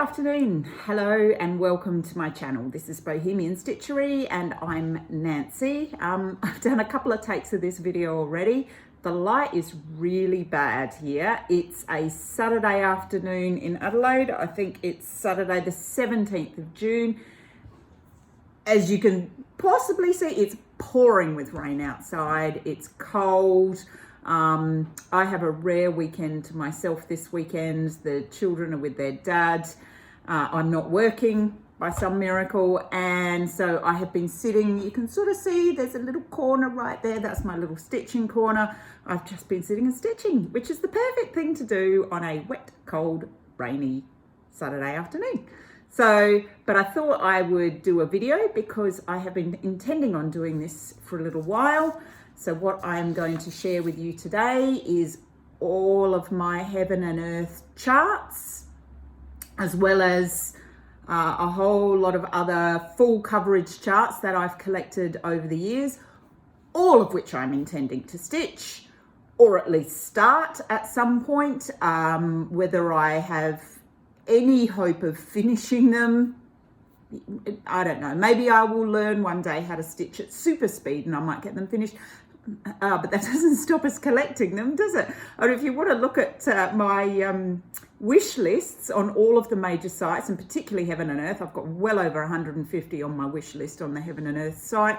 afternoon. Hello and welcome to my channel. This is Bohemian Stitchery and I'm Nancy. I've done a couple of takes of this video already. The light is really bad here. It's a Saturday afternoon in Adelaide. I think it's Saturday the 17th of June. As you can possibly see, it's pouring with rain outside. It's cold. I have a rare weekend to myself this weekend. The children are with their dad. I'm not working by some miracle, and so I have been sitting. You can sort of see there's a little corner right there. That's my little stitching corner. I've just been sitting and stitching, which is the perfect thing to do on a wet, cold, rainy Saturday afternoon. So, but I thought I would do a video because I have been intending on doing this for a little while. So what I'm going to share with you today is all of my heaven and earth charts, as well as a whole lot of other full coverage charts that I've collected over the years, all of which I'm intending to stitch, or at least start at some point. Whether I have any hope of finishing them, I don't know. Maybe I will learn one day how to stitch at super speed and I might get them finished. But that doesn't stop us collecting them, does it? Or if you want to look at my wish lists on all of the major sites, and particularly Heaven and Earth, I've got well over 150 on my wish list on the Heaven and Earth site.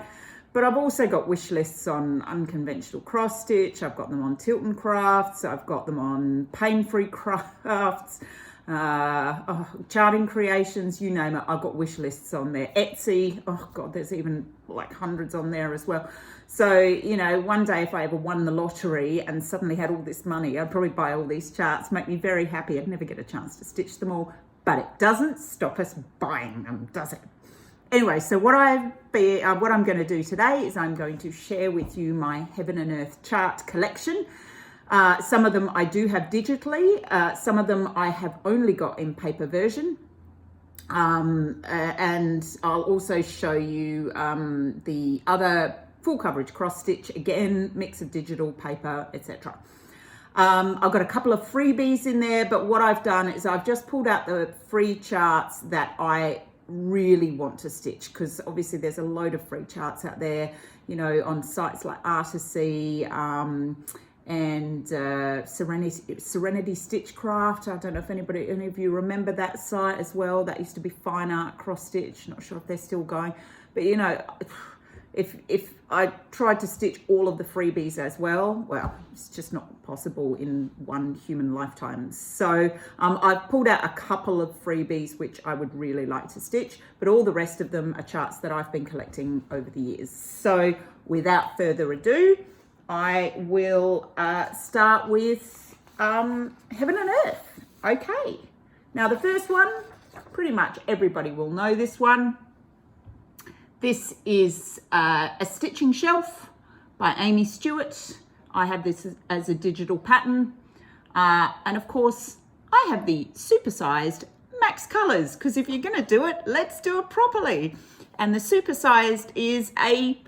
But I've also got wish lists on Unconventional Cross Stitch. I've got them on Tilton Crafts. I've got them on Paine Free Crafts. Charting Creations, you name it. I've got wish lists on there. Etsy, oh god, there's even like hundreds on there as well. So, you know, one day if I ever won the lottery and suddenly had all this money, I'd probably buy all these charts, make me very happy. I'd never get a chance to stitch them all, but it doesn't stop us buying them, does it? Anyway, so what I'm going to do today is I'm going to share with you my Heaven and Earth chart collection. Some of them I do have digitally, some of them I have only got in paper version. And I'll also show you the other full coverage cross stitch, again, mix of digital, paper, etc. I've got a couple of freebies in there, but what I've done is I've just pulled out the free charts that I really want to stitch, because obviously there's a load of free charts out there, you know, on sites like Artisy, and Serenity Stitchcraft. I don't know if any of you remember that site as well. That used to be Fine Art Cross Stitch. Not sure if they're still going, but you know, if I tried to stitch all of the freebies as well, it's just not possible in one human lifetime. So I've pulled out a couple of freebies which I would really like to stitch, but all the rest of them are charts that I've been collecting over the years. So without further ado, I will start with Heaven and Earth. Okay, now the first one, pretty much everybody will know this one. This is a stitching shelf by Amy Stewart. I have this as a digital pattern. And of course, I have the supersized max colors, because if you're gonna do it, let's do it properly. And the supersized is a,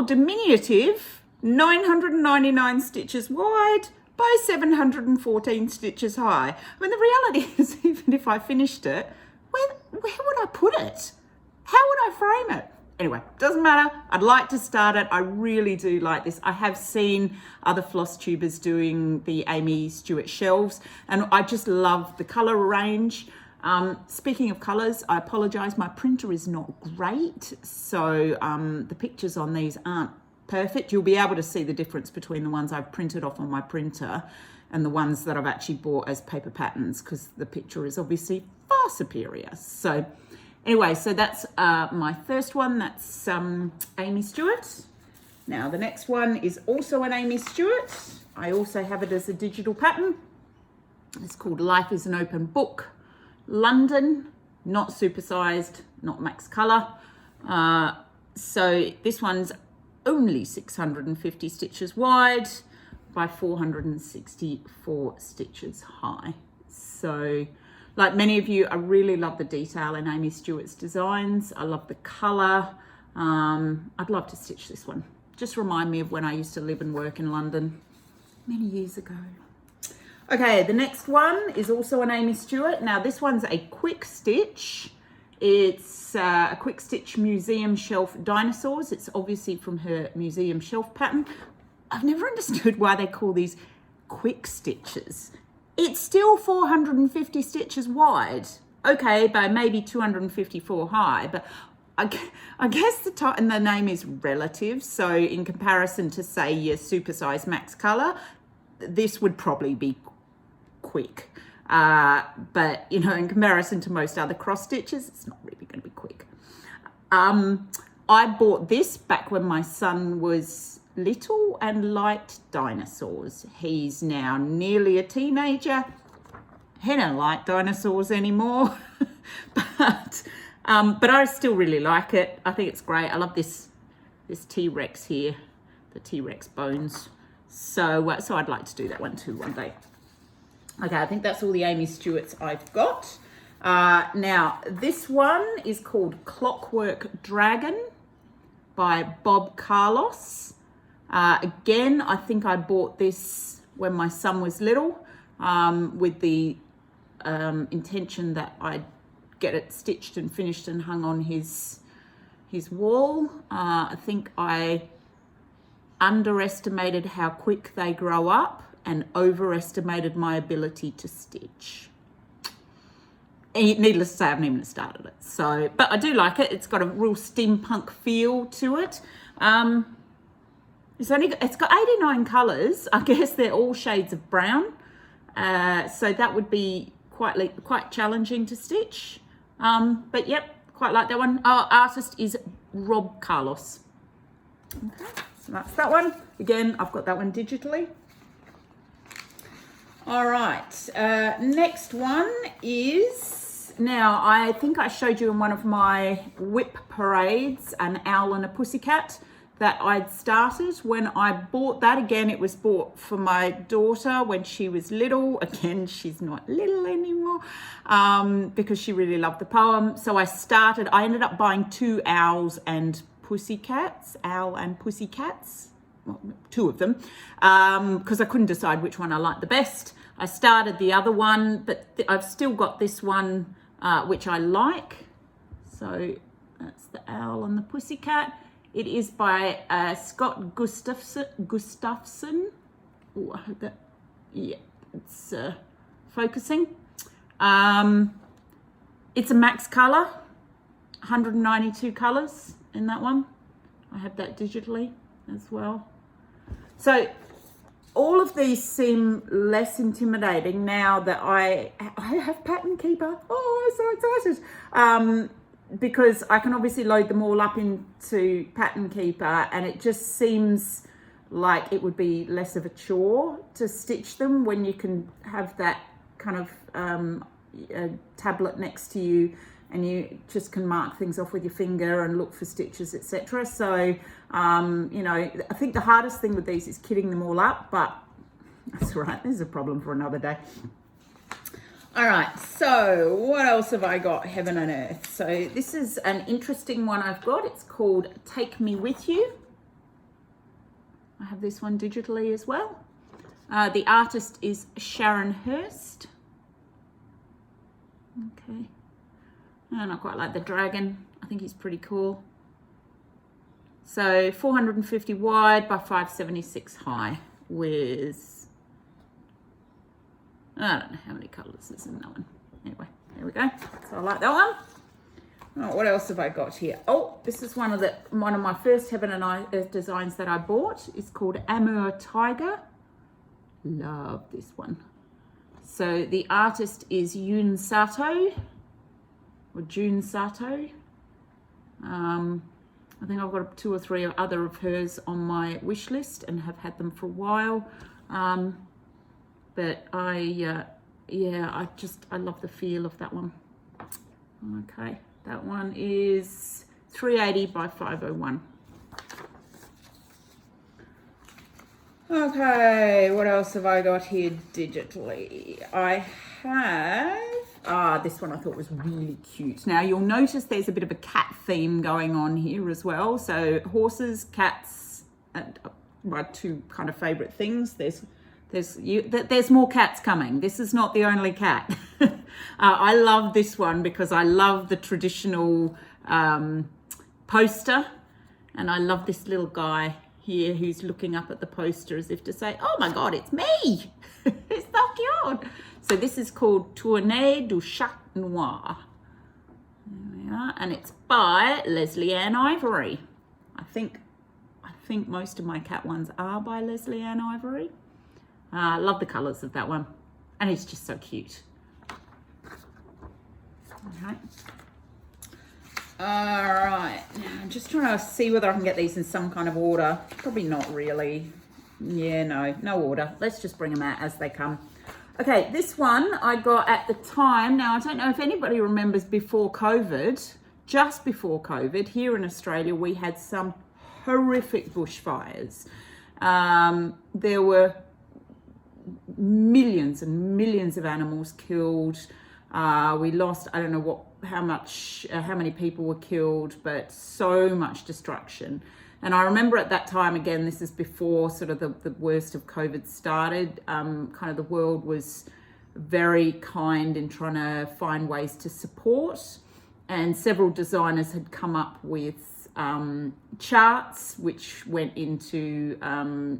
diminutive 999 stitches wide by 714 stitches high. I mean, the reality is, even if I finished it, where would I put it? How would I frame it? Anyway, doesn't matter. I'd like to start it. I really do like this. I have seen other floss tubers doing the Amy Stewart shelves, and I just love the color range. Speaking of colors, I apologize. My printer is not great, so the pictures on these aren't perfect. You'll be able to see the difference between the ones I've printed off on my printer and the ones that I've actually bought as paper patterns, because the picture is obviously far superior. So anyway, so that's my first one. That's Amy Stewart. Now the next one is also an Amy Stewart. I also have it as a digital pattern. It's called Life is an Open Book, London, not supersized, not max color. So this one's only 650 stitches wide by 464 stitches high. So like many of you, I really love the detail in Amy Stewart's designs. I love the color. I'd love to stitch this one. Just remind me of when I used to live and work in London many years ago. Okay, the next one is also an Amy Stewart. Now this one's a quick stitch. It's a quick stitch museum shelf dinosaurs. It's obviously from her museum shelf pattern. I've never understood why they call these quick stitches. It's still 450 stitches wide. Okay, by maybe 254 high, but I guess the name is relative. So in comparison to say your supersize max color, this would probably be quick. But you know, in comparison to most other cross stitches, it's not really going to be quick. I bought this back when my son was little and liked dinosaurs. He's now nearly a teenager. He don't like dinosaurs anymore, but I still really like it. I think it's great. I love this T-Rex here, the T-Rex bones. So I'd like to do that one too one day. Okay, I think that's all the Amy Stewarts I've got. Now, this one is called Clockwork Dragon by Bob Carlos. Again, I think I bought this when my son was little, with the intention that I'd get it stitched and finished and hung on his wall. I think I underestimated how quick they grow up and overestimated my ability to stitch. Needless to say, I haven't even started it. So, but I do like it. It's got a real steampunk feel to it. It's got 89 colours. I guess they're all shades of brown. So that would be quite challenging to stitch. But yep, quite like that one. Our artist is Rob Carlos. Okay, so that's that one. Again, I've got that one digitally. All right, next one is, now I think I showed you in one of my whip parades, an owl and a pussycat that I'd started. When I bought that, again, it was bought for my daughter when she was little. Again, she's not little anymore, because she really loved the poem. So I ended up buying two owls and pussycats, owl and pussycats, well, two of them, because I couldn't decide which one I liked the best. I started the other one, but I've still got this one, which I like. So that's the owl and the pussycat. It is by Scott Gustafson. Oh, I hope that, yeah, it's focusing. It's a max color, 192 colors in that one. I have that digitally as well. So all of these seem less intimidating now that I have Pattern Keeper. Oh, I'm so excited. Because I can obviously load them all up into Pattern Keeper, and it just seems like it would be less of a chore to stitch them when you can have that kind of tablet next to you, and you just can mark things off with your finger and look for stitches, etc. So, you know, I think the hardest thing with these is kitting them all up, but that's all right. This is a problem for another day. All right, so what else have I got? Heaven and Earth. So this is an interesting one I've got. It's called Take Me With You. I have this one digitally as well. The artist is Sharon Hurst. Okay. And I quite like the dragon. I think he's pretty cool. So 450 wide by 576 high with, I don't know how many colours is in that one. Anyway, there we go. So I like that one. Oh, what else have I got here? Oh, this is one of my first Heaven and Earth designs that I bought. It's called Amur Tiger. Love this one. So the artist is Jun Sato, or June Sato. I think I've got 2 or 3 other of hers on my wish list and have had them for a while. But I love the feel of that one. Okay, that one is 380 by 501. Okay, what else have I got here digitally? I have, this one I thought was really cute. Now you'll notice there's a bit of a cat theme going on here as well. So horses, cats, and my 2 kind of favorite things. There's There's more cats coming. This is not the only cat. I love this one because I love the traditional poster, and I love this little guy here who's looking up at the poster as if to say, oh my God, it's me. It's so cute. So this is called Tournée du Chat Noir. There we are. And it's by Leslie Ann Ivory. I think most of my cat ones are by Leslie Ann Ivory. I love the colours of that one. And it's just so cute. Okay. All right, I'm just trying to see whether I can get these in some kind of order. Probably not really. Yeah, no order. Let's just bring them out as they come. Okay, this one I got at the time. Now, I don't know if anybody remembers before COVID, just before COVID, here in Australia, we had some horrific bushfires. There were millions and millions of animals killed. We lost, I don't know how many people were killed, but so much destruction. And I remember at that time, again, this is before sort of the worst of COVID started, kind of the world was very kind in trying to find ways to support. And several designers had come up with charts which went into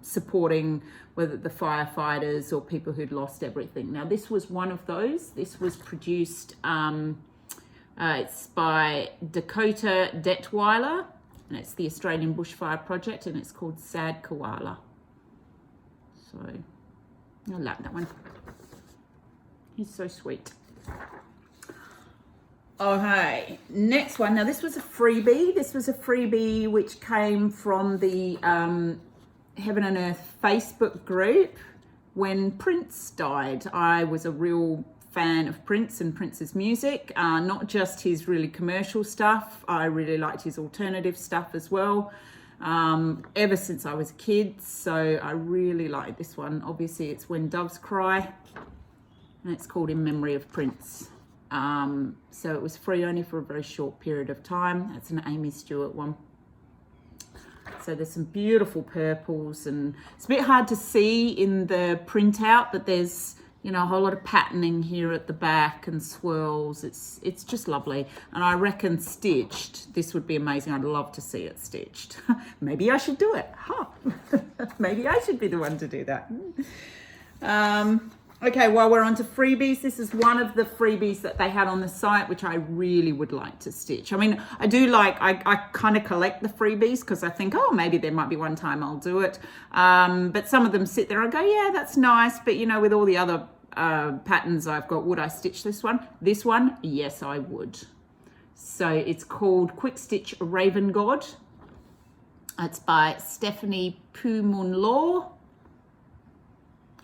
supporting whether the firefighters or people who'd lost everything. Now, this was one of those. This was produced, it's by Dakota Detweiler, and it's the Australian Bushfire Project, and it's called Sad Koala. So, I like that one. He's so sweet. Okay, next one. Now, this was a freebie. This was a freebie which came from the Heaven and Earth Facebook group when Prince died. I was a real fan of Prince and Prince's music, not just his really commercial stuff. I really liked his alternative stuff as well, ever since I was a kid. So I really like this one. Obviously, it's When Doves Cry, and it's called In Memory of Prince. So it was free only for a very short period of time. That's an Amy Stewart one. So there's some beautiful purples, and it's a bit hard to see in the printout, but there's, you know, a whole lot of patterning here at the back and swirls. It's just lovely. And I reckon stitched, this would be amazing. I'd love to see it stitched. Maybe I should do it. Huh. Maybe I should be the one to do that. Okay, while we're on to freebies, this is one of the freebies that they had on the site, which I really would like to stitch. I mean, I do like, I kind of collect the freebies because I think, oh, maybe there might be one time I'll do it. But some of them sit there and go, yeah, that's nice. But, you know, with all the other patterns I've got, would I stitch this one? This one, yes, I would. So it's called Quick Stitch Raven God. It's by Stephanie Pumunlaw.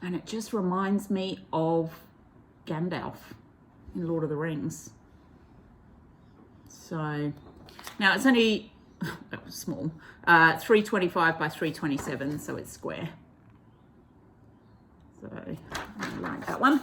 And it just reminds me of Gandalf in Lord of the Rings. So, now it's only, that was small, 325 by 327, so it's square. So, I like that one.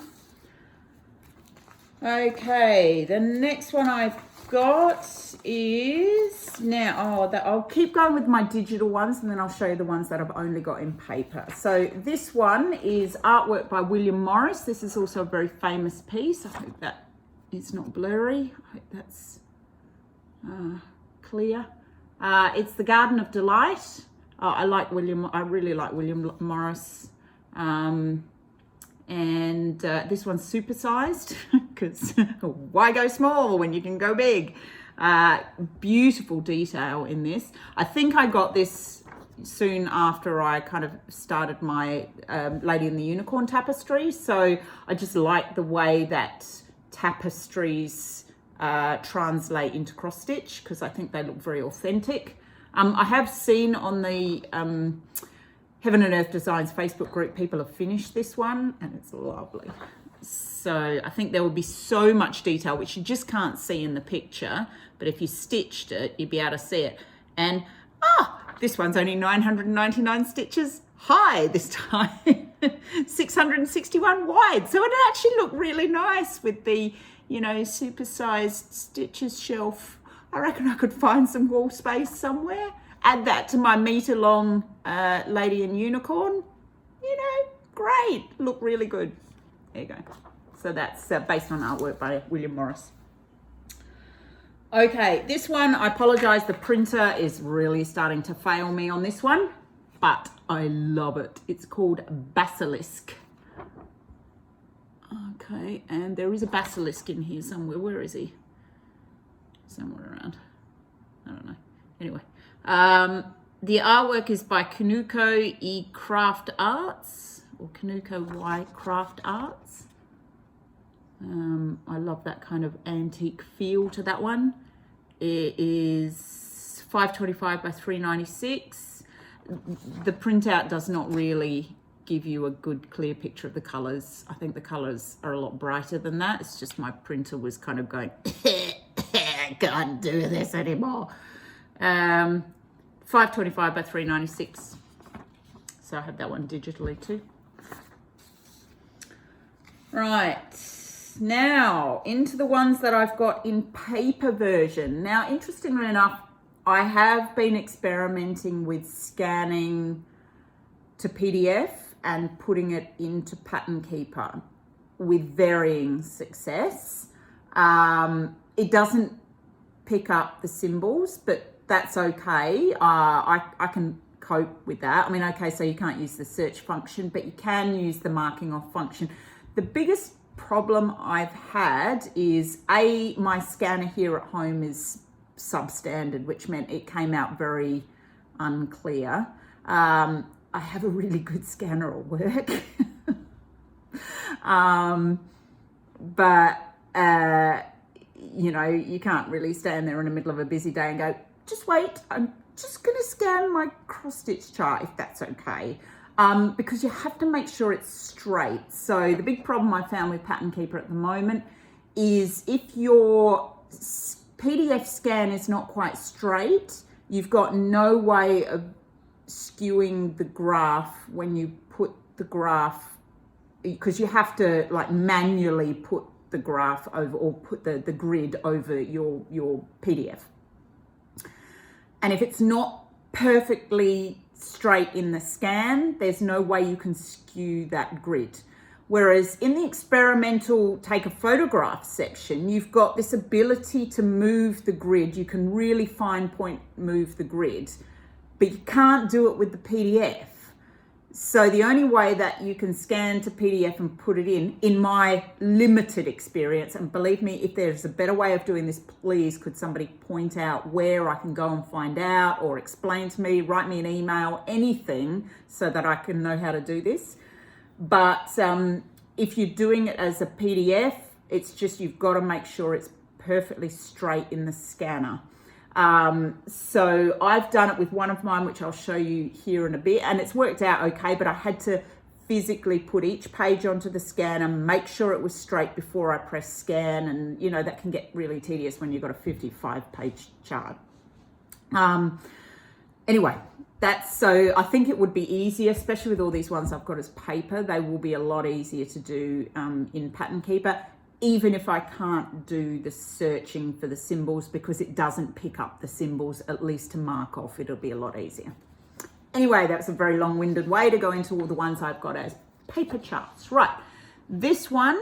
Okay, the next one I've got is now, I'll keep going with my digital ones, and then I'll show you the ones that I've only got in paper. So this one is artwork by William Morris. This is also a very famous piece. I hope that it's not blurry. I hope that's clear. It's The Garden of Delight. I really like William Morris. And this one's supersized because why go small when you can go big? Beautiful detail in this. I think I got this soon after I kind of started my Lady and the Unicorn tapestry. So I just like the way that tapestries translate into cross stitch because I think they look very authentic. I have seen on the Heaven and Earth Designs Facebook group, people have finished this one and it's lovely. So I think there will be so much detail, which you just can't see in the picture, but if you stitched it, you'd be able to see it. And, this one's only 999 stitches high this time, 661 wide. So it actually looked really nice with the, you know, supersized stitches shelf. I reckon I could find some wall space somewhere. Add that to my meter-long Lady and Unicorn, you know, great, look really good. There you go. So that's based on artwork by William Morris. Okay, this one, I apologize, the printer is really starting to fail me on this one, but I love it. It's called Basilisk. Okay, and there is a basilisk in here somewhere. Where is he? Somewhere around. I don't know. Anyway, the artwork is by Kanuko E Craft Arts, or Kanuko Y Craft Arts. I love that kind of antique feel to that one. It is 525 by 396. The printout does not really give you a good clear picture of the colors. I think the colors are a lot brighter than that. It's just my printer was kind of going, I can't do this anymore. 525 by 396. So I have that one digitally too. Right. Now, into the ones that I've got in paper version. Now, interestingly enough, I have been experimenting with scanning to PDF and putting it into Pattern Keeper with varying success. It doesn't pick up the symbols, but that's okay. I can cope with that. I mean, okay, so you can't use the search function, but you can use the marking off function. The biggest problem I've had is my scanner here at home is substandard, which meant it came out very unclear. I have a really good scanner at work, but you know, you can't really stand there in the middle of a busy day and go, just wait, I'm just going to scan my cross stitch chart, if that's okay. Because you have to make sure it's straight. So the big problem I found with Pattern Keeper at the moment is if your PDF scan is not quite straight, you've got no way of skewing the graph when you put the graph, because you have to like manually put the graph over, or put the grid over your PDF. And if it's not perfectly straight in the scan, there's no way you can skew that grid. Whereas in the experimental take a photograph section, you've got this ability to move the grid. You can really fine point move the grid, but you can't do it with the PDF. So the only way that you can scan to PDF and put it in my limited experience, and believe me, if there's a better way of doing this, please could somebody point out where I can go and find out, or explain to me, write me an email, anything, so that I can know how to do this. But if you're doing it as a PDF, it's just, you've got to make sure it's perfectly straight in the scanner. So I've done it with one of mine, which I'll show you here in a bit, and it's worked out okay, but I had to physically put each page onto the scanner, make sure it was straight before I press scan, and you know, that can get really tedious when you've got a 55-page chart. Anyway, so I think it would be easier, especially with all these ones I've got as paper. They will be a lot easier to do in Pattern Keeper, even if I can't do the searching for the symbols, because it doesn't pick up the symbols, at least to mark off, it'll be a lot easier. Anyway, that's a very long-winded way to go into all the ones I've got as paper charts. Right, this one,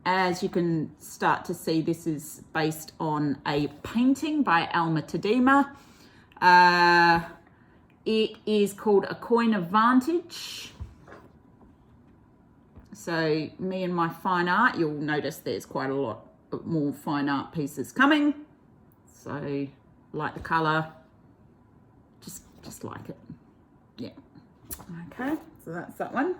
as you can start to see, this is based on a painting by Alma Tadema. It is called A Coin of Vantage. So me and my fine art, you'll notice there's quite a lot more fine art pieces coming. So like the color, just like it. Yeah. Okay, so that's that one.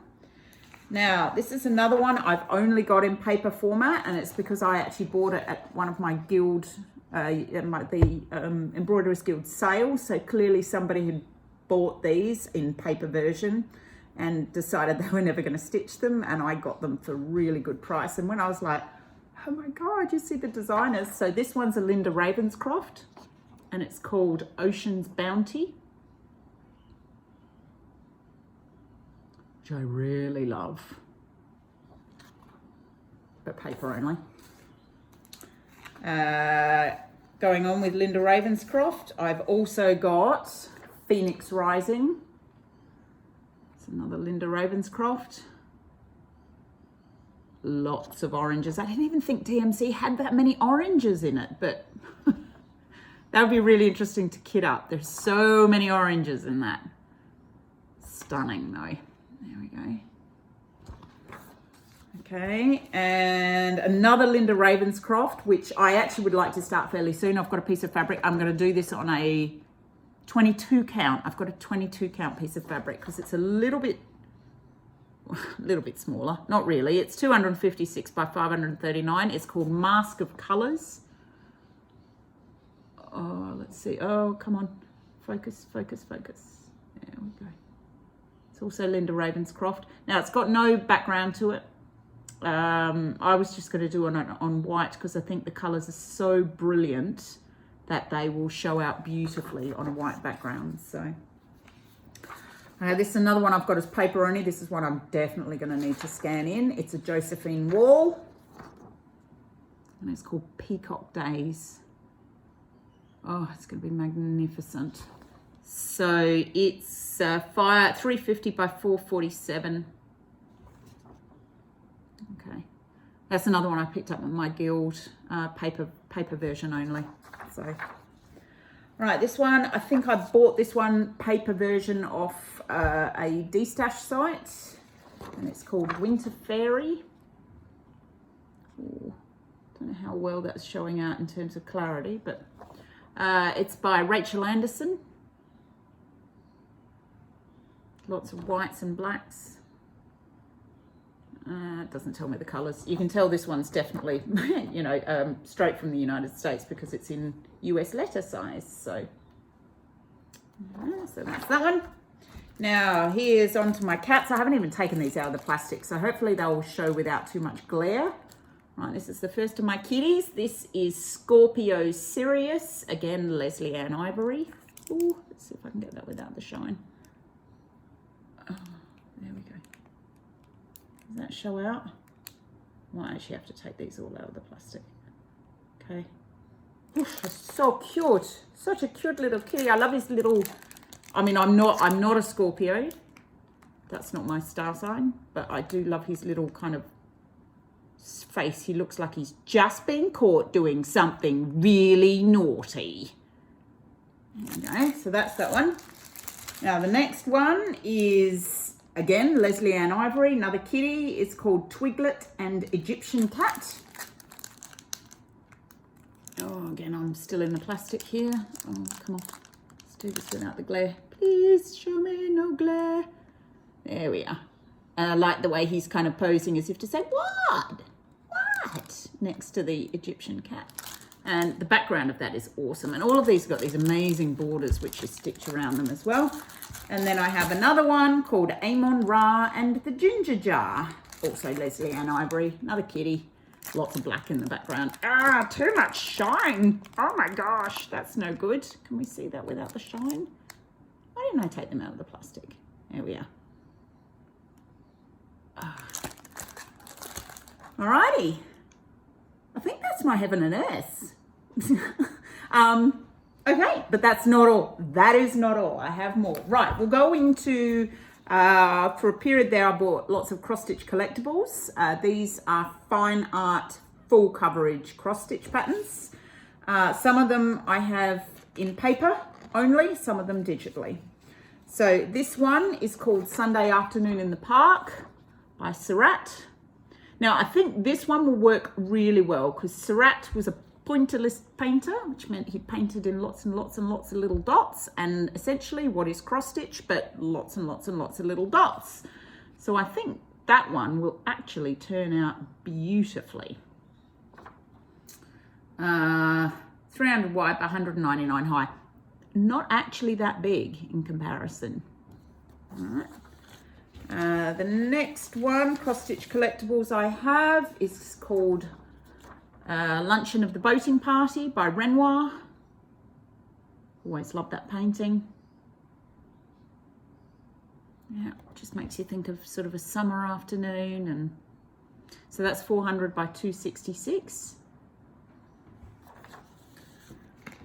Now, this is another one I've only got in paper format, and it's because I actually bought it at one of my guild, the Embroiderers Guild sales. So clearly somebody had bought these in paper version and decided they were never going to stitch them, and I got them for a really good price. And when I was like, oh my God, you see the designers. So this one's a Linda Ravenscroft, and it's called Ocean's Bounty, which I really love, but paper only. Going on with Linda Ravenscroft, I've also got Phoenix Rising. It's another Linda Ravenscroft. lots of oranges. I didn't even think DMC had that many oranges in it, but that would be really interesting to kit up. There's so many oranges in that. Stunning though. There we go. Okay, and another Linda Ravenscroft, which I actually would like to start fairly soon. I've got a piece of fabric. I'm going to do this on a 22 count. I've got a 22 count piece of fabric because it's a little bit smaller. Not really. It's 256 by 539. It's called Mask of Colors. Oh, let's see. Oh, come on. Focus, focus, focus. There we go. It's also Linda Ravenscroft. Now, it's got no background to it. I was just going to do it on white because I think the colors are so brilliant that they will show out beautifully on a white background. So this is another one I've got as paper only. This is one I'm definitely going to need to scan in. It's a Josephine Wall and it's called Peacock Days. Oh, it's going to be magnificent. So it's 350 by 447. Okay, that's another one I picked up on my Guild paper version only. So, right, this one, I think I bought this one paper version off a D-Stash site, and it's called Winter Fairy. Ooh, don't know how well that's showing out in terms of clarity, but it's by Rachel Anderson. Lots of whites and blacks. It doesn't tell me the colours. You can tell this one's definitely, you know, straight from the United States because it's in US letter size. So that's that one. Now here's onto my cats. I haven't even taken these out of the plastic, so hopefully they'll show without too much glare. Right, this is the first of my kitties. This is Scorpio Sirius. Again, Leslie Ann Ivory. Ooh, let's see if I can get that without the shine. Oh, there we go. Does that show out? Might actually have to take these all out of the plastic. Okay. Oof, it's so cute. Such a cute little kitty. I love his little, I mean, I'm not a Scorpio. That's not my star sign, but I do love his little kind of face. He looks like he's just been caught doing something really naughty. There we go. So that's that one. Now the next one is, again, Leslie Ann Ivory, another kitty. It's called Twiglet and Egyptian Cat. Oh, again, I'm still in the plastic here. Oh, come on. Let's do this without the glare. Please show me no glare. There we are. And I like the way he's kind of posing as if to say, what? What? Next to the Egyptian cat. And the background of that is awesome. And all of these have got these amazing borders which you stitch around them as well. And then I have another one called Amon Ra and the Ginger Jar. Also Leslie Ann Ivory, another kitty. Lots of black in the background. Ah, too much shine. Oh my gosh, that's no good. Can we see that without the shine? Why didn't I take them out of the plastic? There we are. Alrighty. I think that's my heaven and earth. Okay, but that's not all. That is not all. I have more. Right, we'll go into, for a period there, I bought lots of Cross Stitch Collectibles. These are fine art, full coverage cross stitch patterns. Some of them I have in paper only, some of them digitally. So this one is called Sunday Afternoon in the Park by Surratt. Now, I think this one will work really well because Surratt was a pointillist painter, which meant he painted in lots and lots and lots of little dots, and essentially what is cross stitch, but lots and lots and lots of little dots. So I think that one will actually turn out beautifully. 300 wide by 199 high. Not actually that big in comparison. All right. The next one, Cross Stitch Collectibles I have, is called Luncheon of the Boating Party by Renoir. Always love that painting. Yeah, just makes you think of sort of a summer afternoon. And so that's 400 by 266.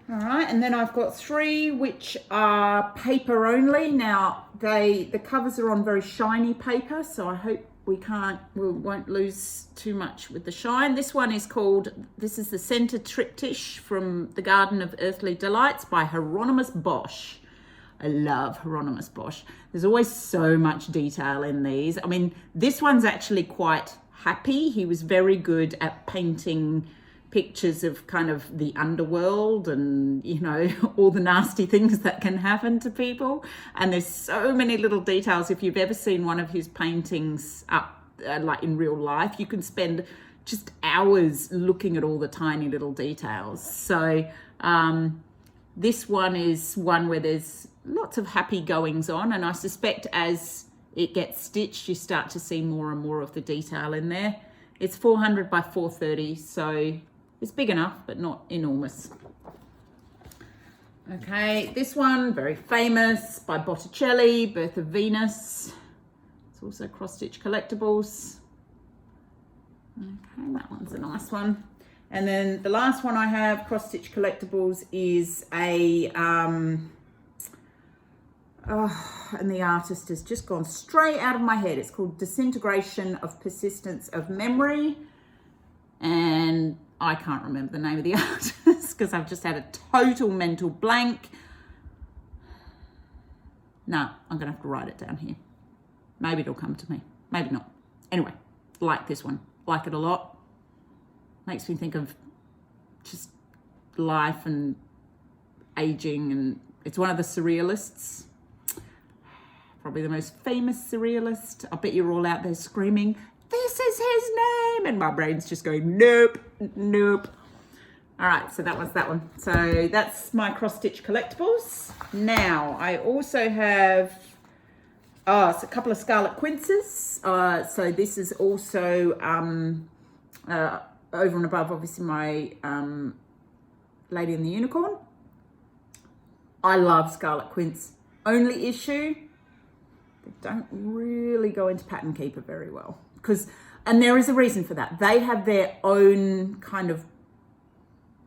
All right, and then I've got three which are paper only. Now the covers are on very shiny paper, so I hope we won't lose too much with the shine. This one is called, this is the Center Triptych from the Garden of Earthly Delights by Hieronymus Bosch. I love Hieronymus Bosch. There's always so much detail in these. I mean, this one's actually quite happy. He was very good at painting pictures of kind of the underworld and, you know, all the nasty things that can happen to people. And there's so many little details. If you've ever seen one of his paintings up like in real life, you can spend just hours looking at all the tiny little details. So this one is one where there's lots of happy goings on, and I suspect as it gets stitched you start to see more and more of the detail in there. It's 400 by 430, so it's big enough, but not enormous. Okay, this one, very famous, by Botticelli, Birth of Venus. It's also Cross Stitch Collectibles. Okay, that one's a nice one. And then the last one I have, Cross Stitch Collectibles, is a, and the artist has just gone straight out of my head. It's called Disintegration of Persistence of Memory. And I can't remember the name of the artist because I've just had a total mental blank. No, I'm going to have to write it down here. Maybe it'll come to me. Maybe not. Anyway, like this one. Like it a lot. Makes me think of just life and aging. And it's one of the surrealists. Probably the most famous surrealist. I bet you're all out there screaming, "This is his name!" And my brain's just going, nope, nope. All right, so that was that one. So that's my Cross Stitch Collectibles. Now, I also have it's a couple of Scarlet Quinces. So this is also over and above, obviously, my Lady and the Unicorn. I love Scarlet Quince. Only issue, they don't really go into Pattern Keeper very well. And there is a reason for that. They have their own kind of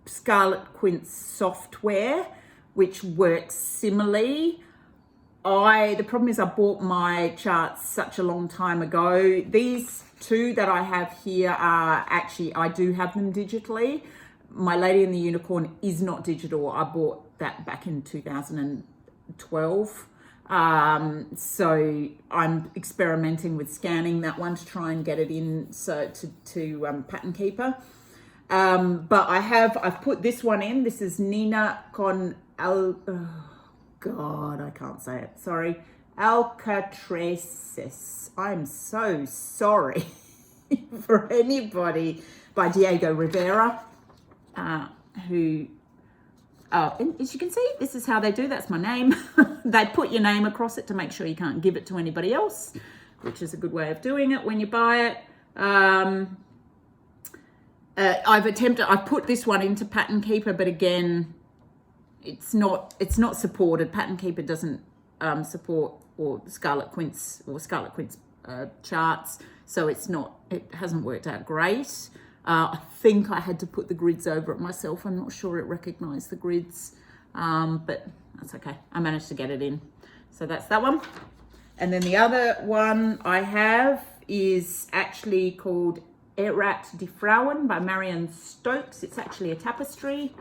Scarlet Quince software, which works similarly. The problem is I bought my charts such a long time ago. These two that I have here are actually, I do have them digitally. My Lady and the Unicorn is not digital. I bought that back in 2012. So I'm experimenting with scanning that one to try and get it in to Pattern Keeper. But I've put this one in. This is Nina con God, I can't say it. Sorry. Alcatraces. I'm so sorry for anybody, by Diego Rivera, who, and as you can see, this is how they do. That's my name. They put your name across it to make sure you can't give it to anybody else, which is a good way of doing it when you buy it. I've put this one into Pattern Keeper, but again, it's not supported. Pattern Keeper doesn't support Scarlet Quince charts, so it hasn't worked out great. I think I had to put the grids over it myself. I'm not sure it recognized the grids, but that's okay. I managed to get it in. So that's that one. And then the other one I have is actually called Erat die Frauen by Marion Stokes. It's actually a tapestry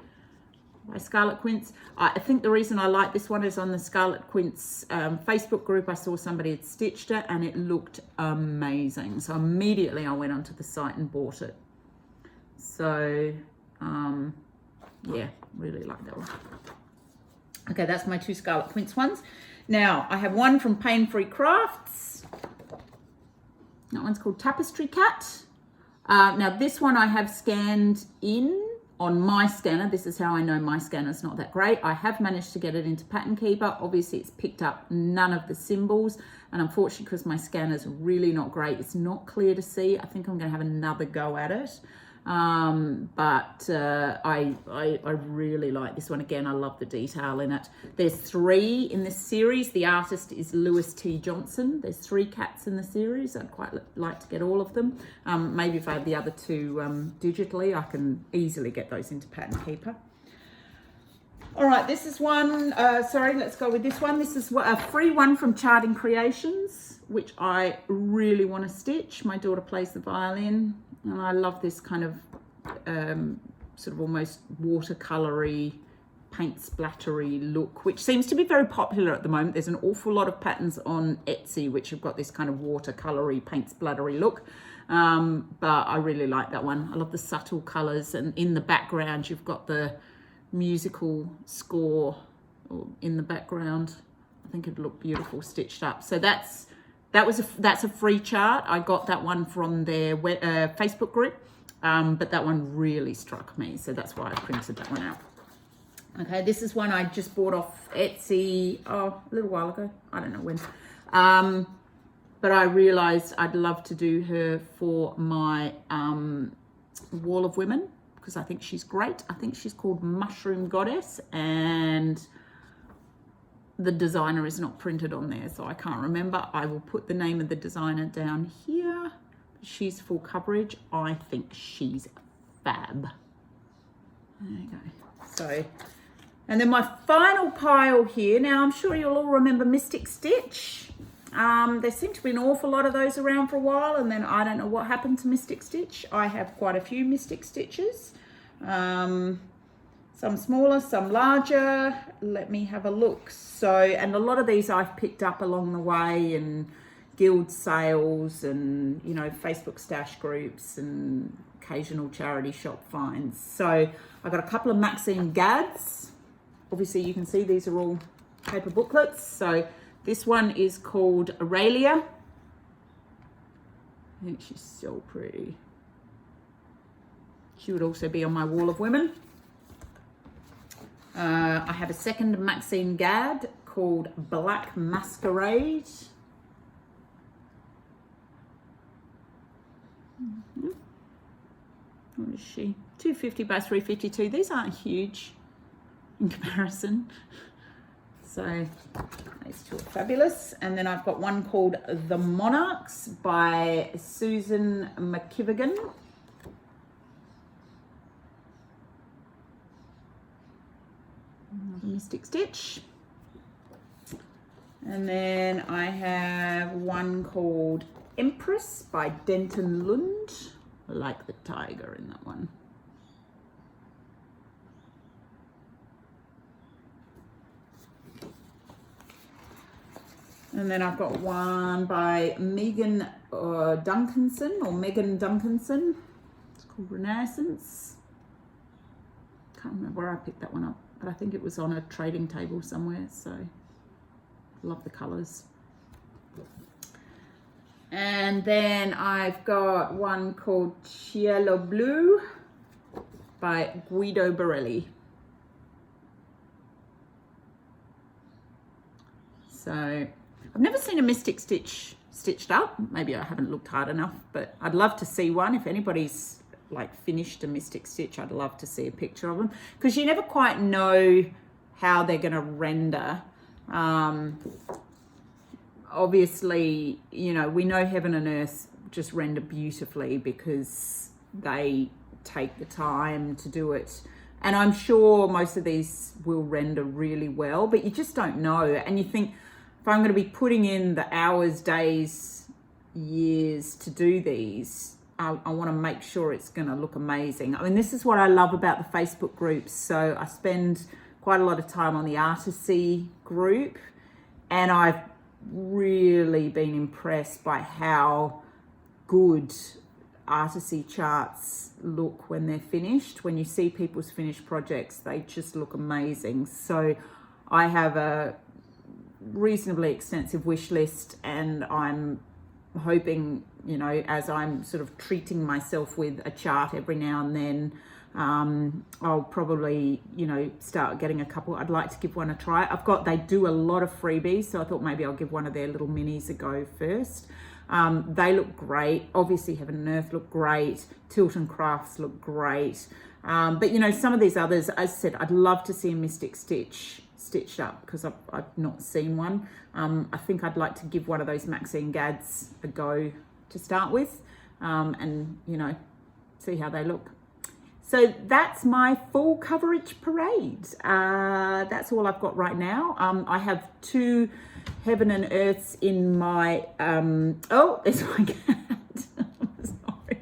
by Scarlet Quince. I think the reason I like this one is on the Scarlet Quince Facebook group, I saw somebody had stitched it and it looked amazing. So immediately I went onto the site and bought it. So, yeah, really like that one. Okay, that's my two Scarlet Quince ones. Now, I have one from Paine Free Crafts. That one's called Tapestry Cat. Now, this one I have scanned in on my scanner. This is how I know my scanner's not that great. I have managed to get it into Pattern Keeper. Obviously, it's picked up none of the symbols. And unfortunately, because my scanner's really not great, it's not clear to see. I think I'm going to have another go at it. But I really like this one. Again, I love the detail in it. There's 3 in this series. The artist is Lewis T. Johnson. There's 3 cats in the series. I'd quite like to get all of them. Maybe if I have the other 2 digitally, I can easily get those into Pattern Keeper. All right, this is one, sorry, let's go with this one. This is a free one from Charting Creations, which I really want to stitch. My daughter plays the violin, and I love this kind of sort of almost watercolory, paint splattery look, which seems to be very popular at the moment. There's an awful lot of patterns on Etsy which have got this kind of watercolory, paint splattery look. But I really like that one. I love the subtle colors, and in the background you've got the musical score in the background. I think it'd look beautiful stitched up. So that's a free chart. I got that one from their Facebook group, but that one really struck me, so that's why I printed that one out. Okay, this is one I just bought off Etsy a little while ago. I don't know when. But I realized I'd love to do her for my wall of women, because I think she's great. I think she's called Mushroom Goddess, and the designer is not printed on there, so I can't remember. I will put the name of the designer down here. She's full coverage. I think she's fab. There you go. So, and then my final pile here. Now, I'm sure you'll all remember Mystic Stitch. There seem to be an awful lot of those around for a while, and then I don't know what happened to Mystic Stitch. I have quite a few Mystic Stitches. Some smaller, some larger. Let me have a look. So, and a lot of these I've picked up along the way, and guild sales, and, you know, Facebook stash groups, and occasional charity shop finds. So I've got a couple of Maxine Gads. Obviously you can see these are all paper booklets. So this one is called Aurelia. I think she's so pretty. She would also be on my wall of women. I have a second Maxine Gad called Black Masquerade. What is she? 250 by 352. These aren't huge in comparison. So these two are fabulous. And then I've got one called The Monarchs by Susan McKivigan. Another Mystic Stitch. And then I have one called Empress by Denton Lund. I like the tiger in that one. And then I've got one by Megan Duncanson, or Megan Duncanson. It's called Renaissance. Can't remember where I picked that one up, but I think it was on a trading table somewhere. So love the colours. And then I've got one called Cielo Blue by Guido Borelli. So I've never seen a Mystic Stitch stitched up. Maybe I haven't looked hard enough, but I'd love to see one. If anybody's like finished a Mystic Stitch, I'd love to see a picture of them, because you never quite know how they're going to render. Obviously, you know, we know Heaven and Earth just render beautifully because they take the time to do it. And I'm sure most of these will render really well, but you just don't know. And you think, if I'm going to be putting in the hours, days, years to do these, I want to make sure it's going to look amazing. I mean, this is what I love about the Facebook groups. So I spend quite a lot of time on the Artisy group, and I've really been impressed by how good Artisy charts look when they're finished. When you see people's finished projects, they just look amazing. So I have a reasonably extensive wish list, and I'm hoping, you know, as I'm sort of treating myself with a chart every now and then, I'll probably, you know, start getting a couple. I'd like to give one a try. They do a lot of freebies, so I thought maybe I'll give one of their little minis a go first. They look great. Obviously Heaven and Earth look great. Tilton Crafts look great. But, you know, some of these others, as I said, I'd love to see a Mystic Stitch stitched up, because I've not seen one. I think I'd like to give one of those Maxine Gads a go to start with, and, you know, see how they look. So that's my full coverage parade. That's all I've got right now. I have 2 Heaven and Earths in my, oh, there's my cat. Sorry.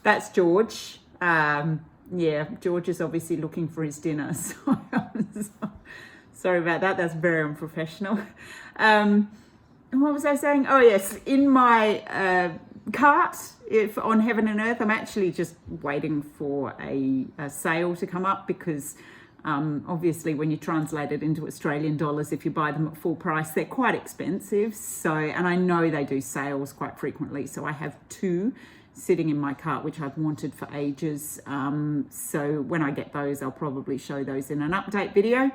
That's George. Yeah, George is obviously looking for his dinner. So sorry about that. That's very unprofessional. What was I saying? Oh, yes. In my cart, if on Heaven and Earth, I'm actually just waiting for a sale to come up because obviously when you translate it into Australian dollars, if you buy them at full price, they're quite expensive. So, and I know they do sales quite frequently. So I have 2 sitting in my cart, which I've wanted for ages. So when I get those, I'll probably show those in an update video.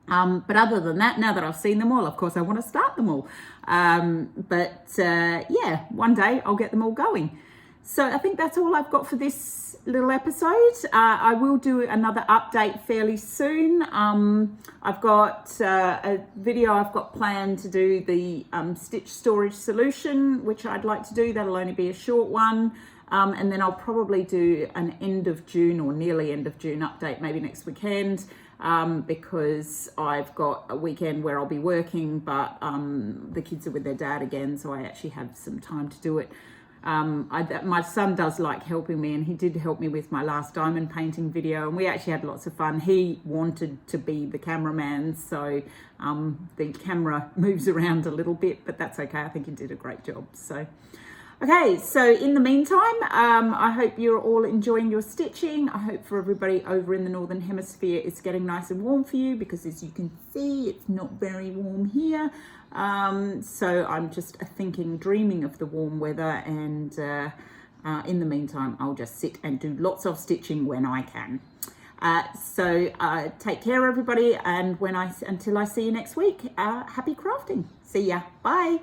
But other than that, now that I've seen them all, of course, I want to start them all. Yeah, one day I'll get them all going. So I think that's all I've got for this little episode. I will do another update fairly soon. I've got a video I've got planned to do the stitch storage solution, which I'd like to do. That'll only be a short one. And then I'll probably do an end of June or nearly end of June update, maybe next weekend. Because I've got a weekend where I'll be working, but the kids are with their dad again, so I actually have some time to do it. My son does like helping me, and he did help me with my last diamond painting video, and we actually had lots of fun. He wanted to be the cameraman, so the camera moves around a little bit, but that's okay. I think he did a great job. So okay, so in the meantime, I hope you're all enjoying your stitching. I hope for everybody over in the Northern Hemisphere it's getting nice and warm for you, because as you can see, it's not very warm here. So I'm just dreaming of the warm weather, and in the meantime, I'll just sit and do lots of stitching when I can. So take care, everybody, and until I see you next week, happy crafting. See ya. Bye.